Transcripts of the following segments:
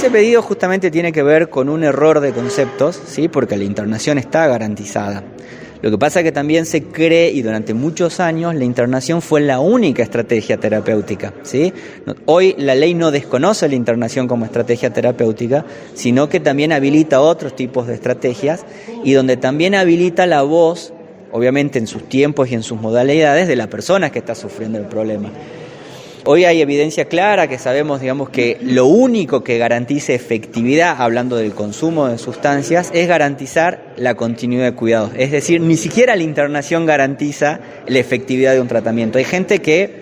ese pedido justamente tiene que ver con un error de conceptos, ¿sí? Porque la internación está garantizada. Lo que pasa es que también se cree, y durante muchos años la internación fue la única estrategia terapéutica, ¿sí? Hoy la ley no desconoce la internación como estrategia terapéutica, sino que también habilita otros tipos de estrategias y donde también habilita la voz, obviamente en sus tiempos y en sus modalidades, de la persona que está sufriendo el problema. Hoy hay evidencia clara que sabemos, que lo único que garantice efectividad, hablando del consumo de sustancias, es garantizar la continuidad de cuidados. Es decir, ni siquiera la internación garantiza la efectividad de un tratamiento. Hay gente que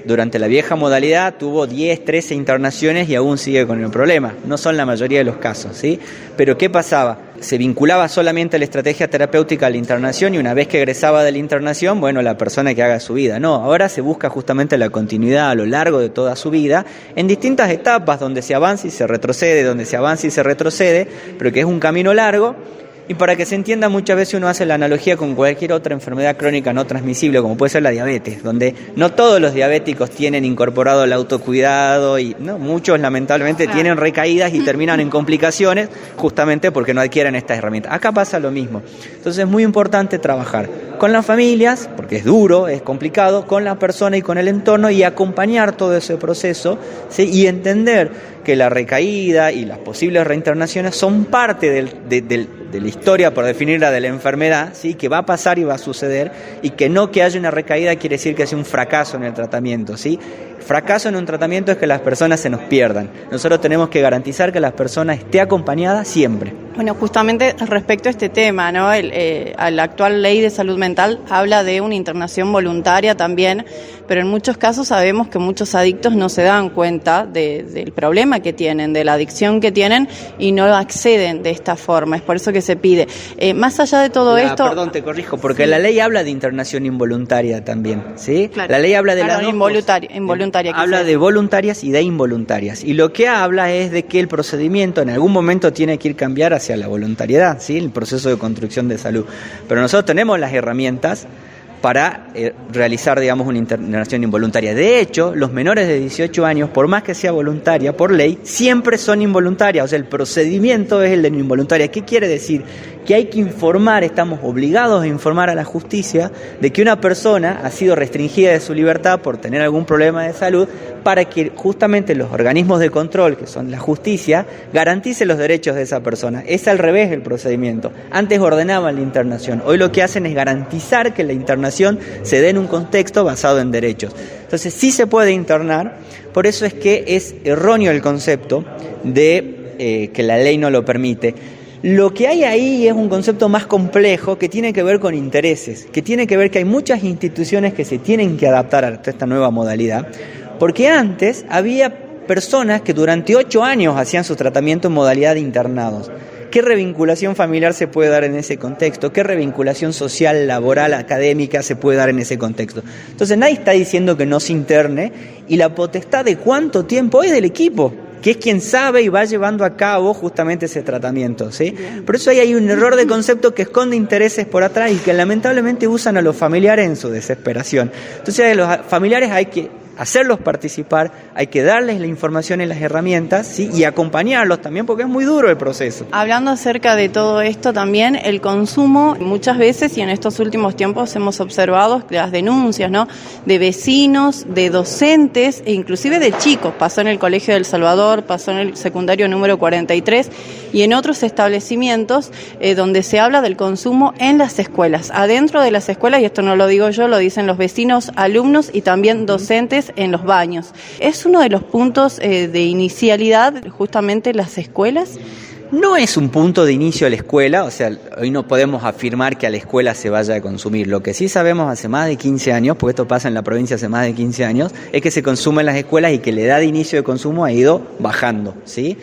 durante la vieja modalidad tuvo 10, 13 internaciones y aún sigue con el problema. No son la mayoría de los casos, ¿sí? Pero ¿qué pasaba? Se vinculaba solamente la estrategia terapéutica a la internación y una vez que egresaba de la internación, la persona que haga su vida. No, ahora se busca justamente la continuidad a lo largo de toda su vida, en distintas etapas donde se avanza y se retrocede, pero que es un camino largo. Y para que se entienda, muchas veces uno hace la analogía con cualquier otra enfermedad crónica no transmisible, como puede ser la diabetes, donde no todos los diabéticos tienen incorporado el autocuidado y muchos lamentablemente tienen recaídas y terminan en complicaciones justamente porque no adquieren estas herramientas. Acá pasa lo mismo. Entonces es muy importante trabajar con las familias, porque es duro, es complicado, con la persona y con el entorno y acompañar todo ese proceso, ¿sí? Y entender que la recaída y las posibles reinternaciones son parte de la historia, por definirla, de la enfermedad, ¿sí? Que va a pasar y va a suceder, y que haya una recaída quiere decir que sea un fracaso en el tratamiento, ¿sí? Fracaso en un tratamiento es que las personas se nos pierdan. Nosotros tenemos que garantizar que la persona esté acompañada siempre. Bueno, justamente respecto a este tema, ¿no? La actual ley de salud mental habla de una internación voluntaria también, pero en muchos casos sabemos que muchos adictos no se dan cuenta del problema que tienen, de la adicción que tienen y no acceden de esta forma. Es por eso que se pide. Más allá de todo esto... Perdón, te corrijo, porque sí. La ley habla de internación involuntaria también, ¿sí? Claro. La ley habla de las dos involuntaria. Habla de voluntarias y de involuntarias. Y lo que habla es de que el procedimiento en algún momento tiene que ir cambiar hacia la voluntariedad, ¿sí? El proceso de construcción de salud. Pero nosotros tenemos las herramientas para realizar, una internación involuntaria. De hecho, los menores de 18 años, por más que sea voluntaria, por ley, siempre son involuntarias. O sea, el procedimiento es el de involuntaria. ¿Qué quiere decir? Que hay que informar, estamos obligados a informar a la justicia de que una persona ha sido restringida de su libertad por tener algún problema de salud, para que justamente los organismos de control, que son la justicia, garanticen los derechos de esa persona. Es al revés el procedimiento. Antes ordenaban la internación, hoy lo que hacen es garantizar que la internación se dé en un contexto basado en derechos. Entonces sí se puede internar, por eso es que es erróneo el concepto de que la ley no lo permite. Lo que hay ahí es un concepto más complejo que tiene que ver con intereses, que tiene que ver que hay muchas instituciones que se tienen que adaptar a esta nueva modalidad, porque antes había personas que durante 8 años hacían su tratamiento en modalidad de internados. ¿Qué revinculación familiar se puede dar en ese contexto? ¿Qué revinculación social, laboral, académica se puede dar en ese contexto? Entonces nadie está diciendo que no se interne, y la potestad de cuánto tiempo es del equipo, que es quien sabe y va llevando a cabo justamente ese tratamiento, ¿sí? Por eso ahí hay un error de concepto que esconde intereses por atrás y que lamentablemente usan a los familiares en su desesperación. Entonces a los familiares hay que hacerlos participar, hay que darles la información y las herramientas, ¿sí? Y acompañarlos también, porque es muy duro el proceso. Hablando acerca de todo esto también, el consumo muchas veces, y en estos últimos tiempos hemos observado las denuncias, ¿no? De vecinos, de docentes e inclusive de chicos. Pasó en el Colegio del Salvador, pasó en el secundario número 43 y en otros establecimientos donde se habla del consumo en las escuelas. Adentro de las escuelas, y esto no lo digo yo, lo dicen los vecinos, alumnos y también docentes en los baños. ¿Es uno de los puntos de inicialidad justamente las escuelas? No es un punto de inicio a la escuela, o sea, hoy no podemos afirmar que a la escuela se vaya a consumir. Lo que sí sabemos hace más de 15 años, porque esto pasa en la provincia hace más de 15 años, es que se consume en las escuelas y que la edad de inicio de consumo ha ido bajando, ¿sí?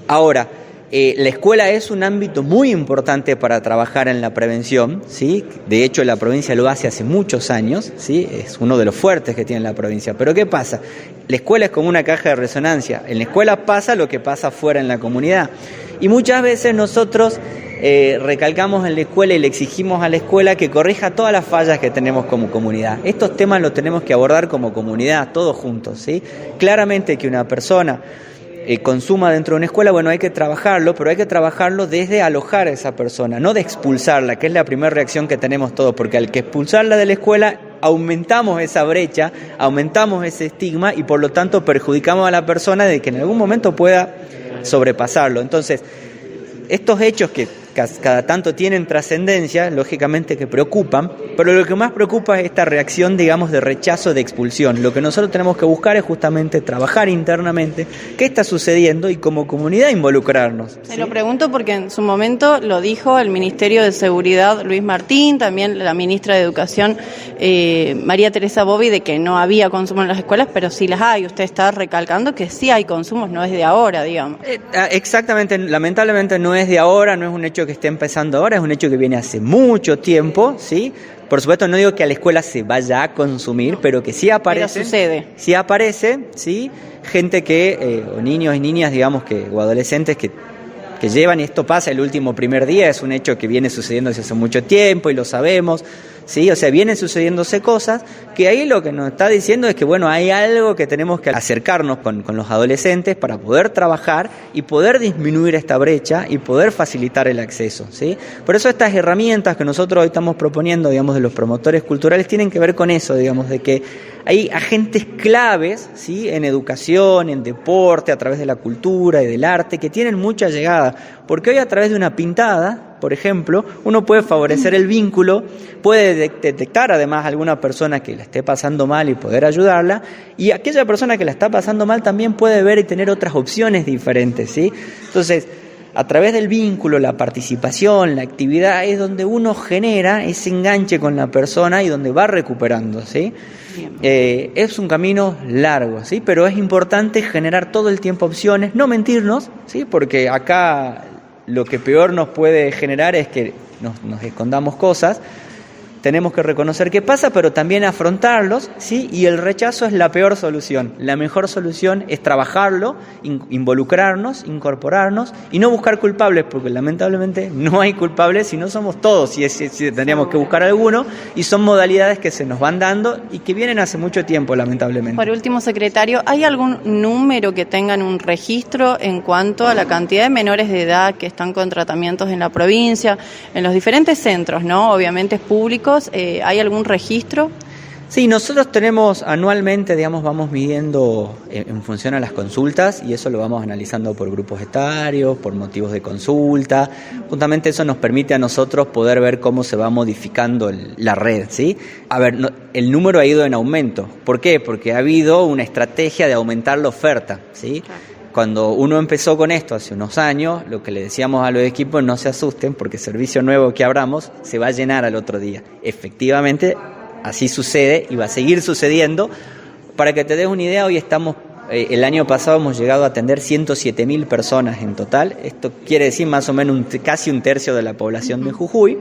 Ahora, la escuela es un ámbito muy importante para trabajar en la prevención, ¿sí? De hecho, la provincia lo hace muchos años, ¿sí? Es uno de los fuertes que tiene la provincia. Pero ¿qué pasa? La escuela es como una caja de resonancia. En la escuela pasa lo que pasa fuera en la comunidad. Y muchas veces nosotros recalcamos en la escuela y le exigimos a la escuela que corrija todas las fallas que tenemos como comunidad. Estos temas los tenemos que abordar como comunidad, todos juntos, ¿sí? Claramente que una persona consuma dentro de una escuela, bueno, hay que trabajarlo, pero hay que trabajarlo desde alojar a esa persona, no de expulsarla, que es la primera reacción que tenemos todos, porque al que expulsarla de la escuela aumentamos esa brecha, aumentamos ese estigma y por lo tanto perjudicamos a la persona de que en algún momento pueda sobrepasarlo. Entonces, estos hechos que cada tanto tienen trascendencia, lógicamente que preocupan, pero lo que más preocupa es esta reacción, digamos, de rechazo, de expulsión. Lo que nosotros tenemos que buscar es justamente trabajar internamente qué está sucediendo y como comunidad involucrarnos. Se lo pregunto porque en su momento lo dijo el Ministerio de Seguridad Luis Martín, también la ministra de Educación María Teresa Bobbi, de que no había consumo en las escuelas, pero sí las hay. Usted está recalcando que sí hay consumos, no es de ahora, digamos. Exactamente, lamentablemente no es de ahora, no es un hecho que esté empezando ahora, es un hecho que viene hace mucho tiempo, ¿sí? Por supuesto no digo que a la escuela se vaya a consumir, pero que sí aparece. Pero sucede. Sí aparece, ¿sí? Gente que, o niños y niñas, digamos, o adolescentes que llevan, y esto pasa el último primer día, es un hecho que viene sucediendo desde hace mucho tiempo y lo sabemos, ¿sí? O sea, vienen sucediéndose cosas que ahí lo que nos está diciendo es que, bueno, hay algo que tenemos que acercarnos con los adolescentes para poder trabajar y poder disminuir esta brecha y poder facilitar el acceso, ¿sí? Por eso estas herramientas que nosotros hoy estamos proponiendo, digamos, de los promotores culturales, tienen que ver con eso, digamos, de que hay agentes claves, ¿sí? En educación, en deporte, a través de la cultura y del arte, que tienen mucha llegada, porque hoy a través de una pintada, por ejemplo, uno puede favorecer el vínculo, puede detectar además a alguna persona que la esté pasando mal y poder ayudarla, y aquella persona que la está pasando mal también puede ver y tener otras opciones diferentes, ¿sí? Entonces, a través del vínculo, la participación, la actividad, es donde uno genera ese enganche con la persona y donde va recuperando, ¿sí? Es un camino largo, ¿sí? Pero es importante generar todo el tiempo opciones, no mentirnos, ¿sí? Porque acá lo que peor nos puede generar es que nos escondamos cosas. Tenemos que reconocer qué pasa, pero también afrontarlos, ¿sí? Y el rechazo es la peor solución. La mejor solución es trabajarlo, involucrarnos, incorporarnos y no buscar culpables, porque lamentablemente no hay culpables si no somos todos, si tendríamos que buscar alguno, y son modalidades que se nos van dando y que vienen hace mucho tiempo, lamentablemente. Por último, secretario, ¿hay algún número que tengan un registro en cuanto a la cantidad de menores de edad que están con tratamientos en la provincia, en los diferentes centros, ¿no? Obviamente es público. ¿Hay algún registro? Sí, nosotros tenemos anualmente, digamos, vamos midiendo en función a las consultas y eso lo vamos analizando por grupos etarios, por motivos de consulta. Justamente eso nos permite a nosotros poder ver cómo se va modificando la red, ¿sí? A ver, el número ha ido en aumento. ¿Por qué? Porque ha habido una estrategia de aumentar la oferta, ¿sí? Claro. Cuando uno empezó con esto hace unos años, lo que le decíamos a los equipos, no se asusten porque el servicio nuevo que abramos se va a llenar al otro día. Efectivamente, así sucede y va a seguir sucediendo. Para que te des una idea, hoy estamos, el año pasado hemos llegado a atender 107.000 personas en total. Esto quiere decir más o menos casi un tercio de la población de Jujuy.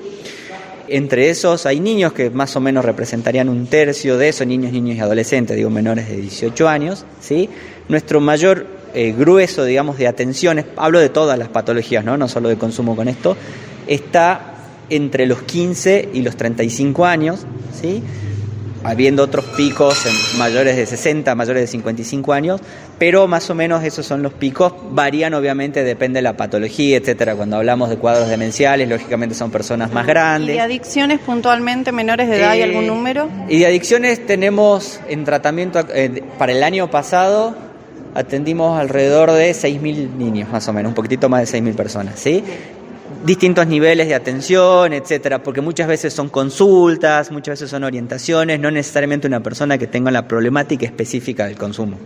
Entre esos hay niños que más o menos representarían un tercio de esos, niños y adolescentes, digo menores de 18 años, ¿sí? Nuestro mayor grueso, digamos, de atenciones, hablo de todas las patologías, no solo de consumo con esto, está entre los 15 y los 35 años, ¿sí? Habiendo otros picos en mayores de 60, mayores de 55 años, pero más o menos esos son los picos, varían obviamente, depende de la patología, etcétera. Cuando hablamos de cuadros demenciales, lógicamente son personas más grandes. ¿Y de adicciones puntualmente menores de edad hay algún número? Y de adicciones tenemos en tratamiento, para el año pasado atendimos alrededor de 6.000 niños, más o menos, un poquitito más de 6.000 personas, ¿sí? Distintos niveles de atención, etcétera, porque muchas veces son consultas, muchas veces son orientaciones, no necesariamente una persona que tenga la problemática específica del consumo.